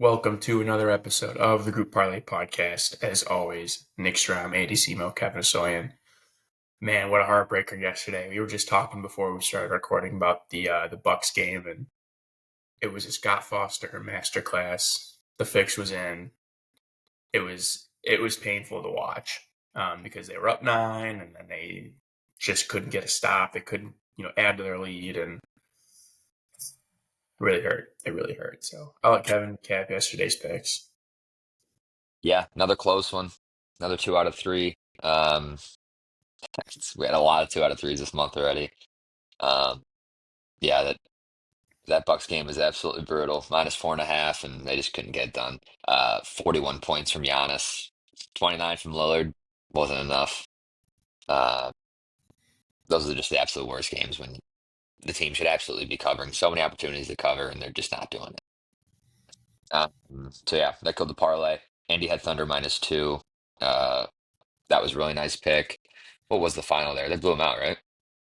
Welcome to another episode of the Group Parlay podcast. As always, Nick Strom, Andy Semo, Kevin Soyan. Man, what a heartbreaker yesterday. We were just talking before we started recording about the Bucks game, and it was a Scott Foster masterclass. The fix was in. It was painful to watch because they were up 9, and then they just couldn't get a stop. They couldn't, add to their lead, and really hurt. It really hurt. So I'll let Kevin cap yesterday's picks. Yeah, another close one. Another 2 out of 3. We had a lot of 2 out of 3s this month already. Yeah, that Bucks game was absolutely brutal. -4.5, and they just couldn't get it done. 41 points from Giannis, 29 from Lillard wasn't enough. Those are just the absolute worst games when the team should absolutely be covering so many opportunities to cover, and they're just not doing it. So yeah, that killed the parlay. Andy had Thunder -2. That was a really nice pick. What was the final there? They blew them out, right?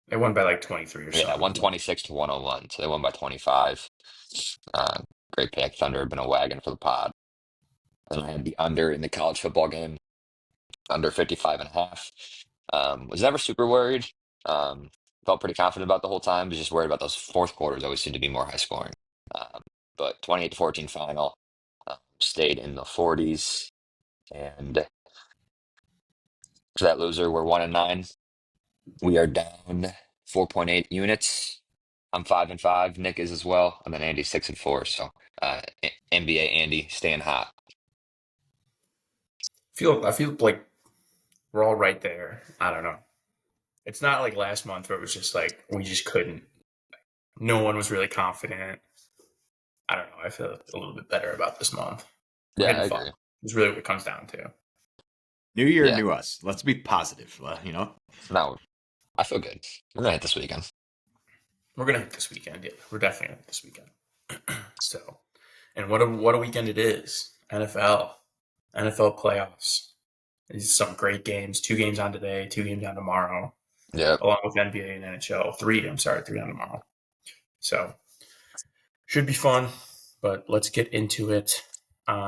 They won by like 23 or something. Yeah, 126 to 101. So they won by 25. Great pick. Thunder had been a wagon for the pod. And I had the under in the college football game, under 55.5. Was never super worried. Felt pretty confident about the whole time. Was just worried about those fourth quarters always seem to be more high scoring. But 28-14 final, stayed in the 40s. And for that loser, we're 1-9. We are down 4.8 units. I'm 5-5. Nick is as well, and then Andy's 6-4. So NBA Andy staying hot. I feel like we're all right there. I don't know. It's not like last month where it was just like we just couldn't. No one was really confident. I don't know. I feel a little bit better about this month. Yeah, I agree. It's really what it comes down to. New year, new us. Let's be positive, No, I feel good. We're going to hit this weekend. We're going to hit this weekend. Yeah, we're definitely going to hit this weekend. So, and what a weekend it is. NFL playoffs. These are some great games. 2 games on today, 2 games on tomorrow. Yeah. Along with NBA and NHL. 3 on tomorrow. So, should be fun, but let's get into it.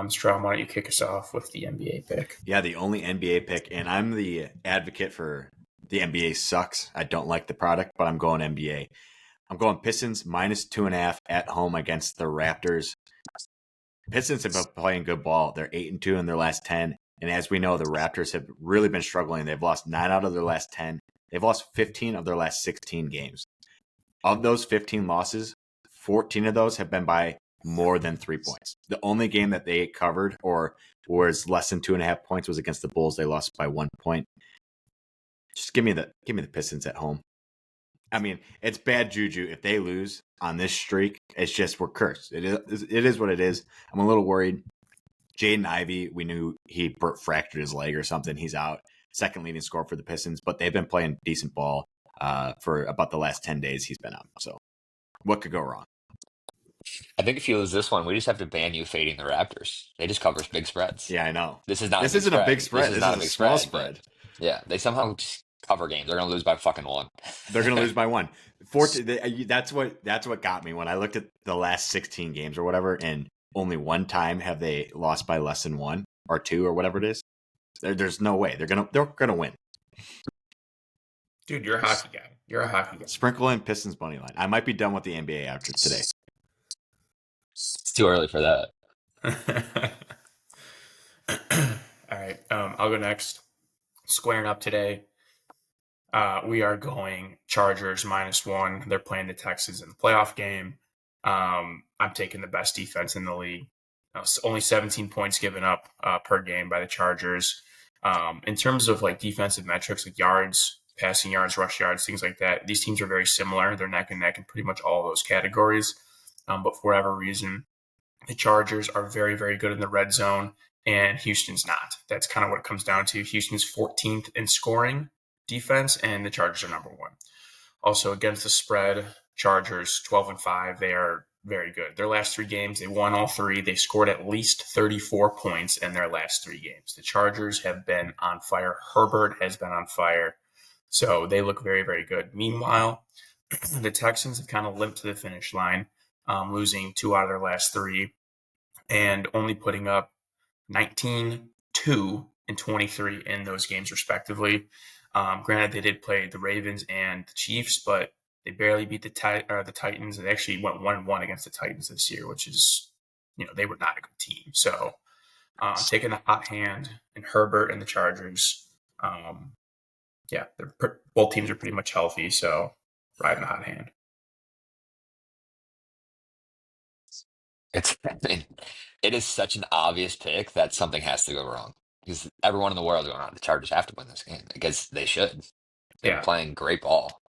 Strom, why don't you kick us off with the NBA pick? Yeah, the only NBA pick, and I'm the advocate for the NBA sucks. I don't like the product, but I'm going NBA. I'm going Pistons -2.5 at home against the Raptors. Pistons have been playing good ball. They're 8-2 in their last 10. And as we know, the Raptors have really been struggling. They've lost 9 out of their last 10. They've lost 15 of their last 16 games. Of those 15 losses, 14 of those have been by more than 3 points. The only game that they covered or was less than 2.5 points was against the Bulls. They lost by 1 point. Just give me the Pistons at home. I mean, it's bad juju if they lose on this streak. It's just we're cursed. It is what it is. I'm a little worried. Jaden Ivey, we knew he fractured his leg or something. He's out. Second leading scorer for the Pistons, but they've been playing decent ball for about the last 10 days he's been out. So what could go wrong? I think if you lose this one, we just have to ban you fading the Raptors. They just cover big spreads. Yeah, I know. This isn't a big spread. This is not a small spread. Yeah, they somehow just cover games. They're going to lose by fucking 1. They're going to lose by 1. That's what got me when I looked at the last 16 games or whatever, and only one time have they lost by less than 1 or 2 or whatever it is. There's no way they're gonna win. Dude, you're a hockey guy. Sprinkle in Pistons money line. I might be done with the NBA after today. It's too early for that. All right, I'll go next. Squaring up today, we are going Chargers -1. They're playing the Texans in the playoff game. I'm taking the best defense in the league. Only 17 points given up per game by the Chargers. In terms of like defensive metrics, like yards, passing yards, rush yards, things like that, these teams are very similar. They're neck and neck in pretty much all those categories. But for whatever reason, the Chargers are very, very good in the red zone, and Houston's not. That's kind of what it comes down to. Houston's 14th in scoring defense, and the Chargers are number 1. Also, against the spread, Chargers 12-5. They are very good. Their last 3 games, they won all 3. They scored at least 34 points in their last 3 games. The Chargers have been on fire. Herbert has been on fire. So they look very, very good. Meanwhile, the Texans have kind of limped to the finish line, losing 2 out of their last 3. and only putting up 19, 2, and 23 in those games, respectively. Granted, they did play the Ravens and the Chiefs, but they barely beat the Titans. They actually went 1-1 against the Titans this year, which is, they were not a good team. So taking the hot hand in Herbert and the Chargers. Yeah, both teams are pretty much healthy, so riding the hot hand. It is such an obvious pick that something has to go wrong because everyone in the world is going on. The Chargers have to win this game because they should. They've been Yeah. playing great ball.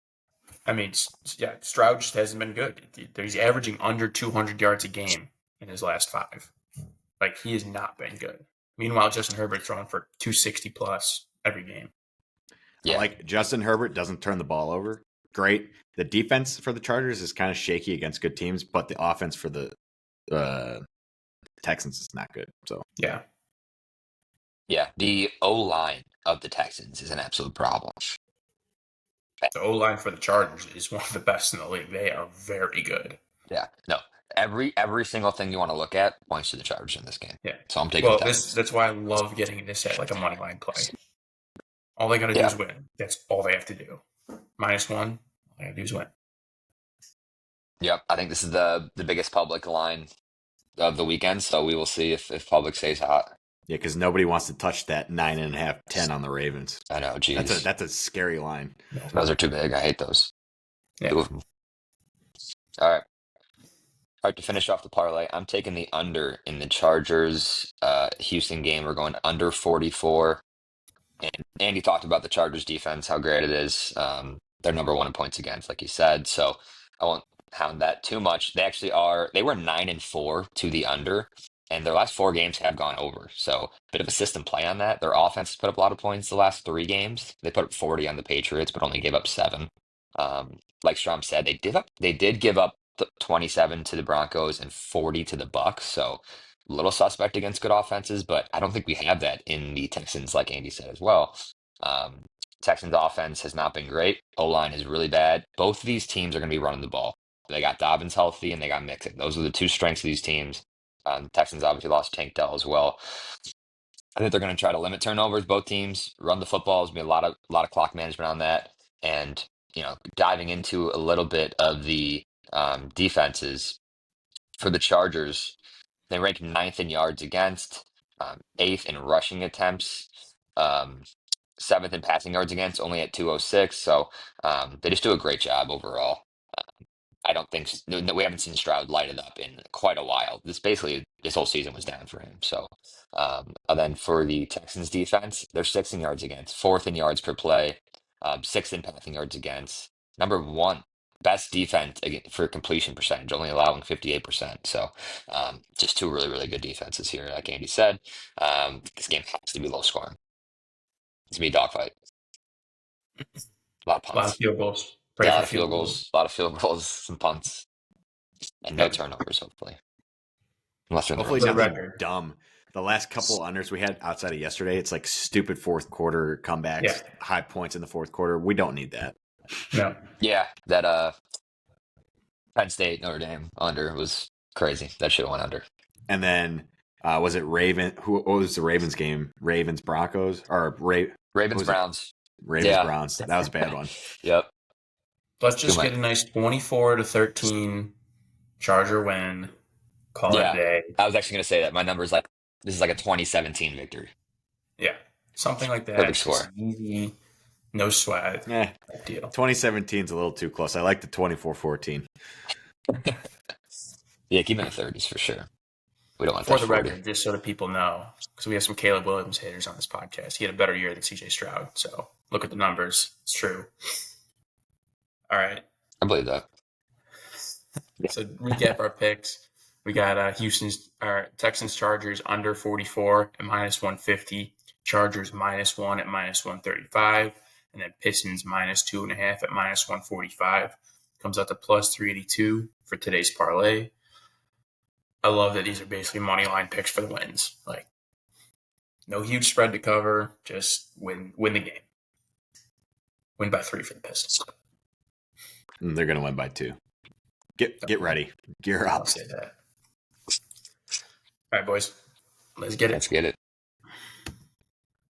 I mean, yeah, Stroud just hasn't been good. He's averaging under 200 yards a game in his last 5. Like, he has not been good. Meanwhile, Justin Herbert's throwing for 260 plus every game. Yeah. I like Justin Herbert doesn't turn the ball over. Great. The defense for the Chargers is kind of shaky against good teams, but the offense for the Texans is not good. So Yeah. Yeah. The O-line of the Texans is an absolute problem. The O-line for the Chargers is one of the best in the league. They are very good. Yeah. No. Every single thing you want to look at points to the Chargers in this game. Yeah. So I'm taking the Well, Texans. that's why I love getting this at like a money line play. All they got to do is win. That's all they have to do. -1, all they got to do is win. Yep. I think this is the biggest public line of the weekend, so we will see if public stays hot. yeah, because nobody wants to touch that 9.5, 10 on the Ravens. I know, geez. That's a scary line. Those are too big. I hate those. Yeah. 2 of them. All right. All right, to finish off the parlay, I'm taking the under in the Chargers Houston game. We're going under 44. And Andy talked about the Chargers defense, how great it is. They're number 1 in points against, like you said. So I won't hound that too much. They were 9-4 to the under, and their last 4 games have gone over. So a bit of a system play on that. Their offense has put up a lot of points the last 3 games. They put up 40 on the Patriots, but only gave up 7. Like Strom said, they did give up 27 to the Broncos and 40 to the Bucks. So a little suspect against good offenses, but I don't think we have that in the Texans, like Andy said as well. Texans offense has not been great. O-line is really bad. Both of these teams are going to be running the ball. They got Dobbins healthy and they got Mixon. Those are the 2 strengths of these teams. Texans obviously lost Tank Dell as well. I think they're going to try to limit turnovers. Both teams run the football. There's going to be a lot of clock management on that. And diving into a little bit of the defenses for the Chargers, they ranked 9th in yards against, 8th in rushing attempts, 7th in passing yards against, only at 206. So they just do a great job overall. I don't think we haven't seen Stroud light it up in quite a while. This whole season was down for him. So and then for the Texans defense, they're 6th in yards against, 4th in yards per play, 6th in passing yards against, number 1 best defense for completion percentage, only allowing 58%. So just 2 really, really good defenses here, like Andy said. This game has to be low scoring. It's going to be a dogfight. A lot of punts. A lot of field goals. A lot of field goals, some punts, and no turnovers, hopefully. Unless they're in Hopefully the nothing dumb. The last couple unders we had outside of yesterday, it's like stupid 4th quarter comebacks, high points in the 4th quarter. We don't need that. No. Yeah, that Penn State Notre Dame under was crazy. That should have went under. And then was it what was the Ravens game? Ravens Broncos or Ravens Browns. Ravens Browns. That was a bad one. Yep. Let's just get a nice 24-13 Charger win. Call it a day. I was actually going to say that. My number is this is like a 2017 victory. Yeah, something like that. Perfect score. Easy, no sweat. Yeah, deal. 2017 is a little too close. I like the 24-14. Yeah, keep it in the 30s for sure. We don't want for the record, just so that people know, because we have some Caleb Williams haters on this podcast. He had a better year than CJ Stroud. So look at the numbers. It's true. All right. I believe that. So recap our picks. We got Texans Chargers under 44 at -150, Chargers -1 at -135, and then Pistons -2.5 at -145. Comes out to +382 for today's parlay. I love that these are basically money line picks for the wins. Like, no huge spread to cover, just win the game. Win by 3 for the Pistons. And they're going to win by 2. Get ready. Gear up. I'll say that. All right, boys. Let's get it. Let's get it.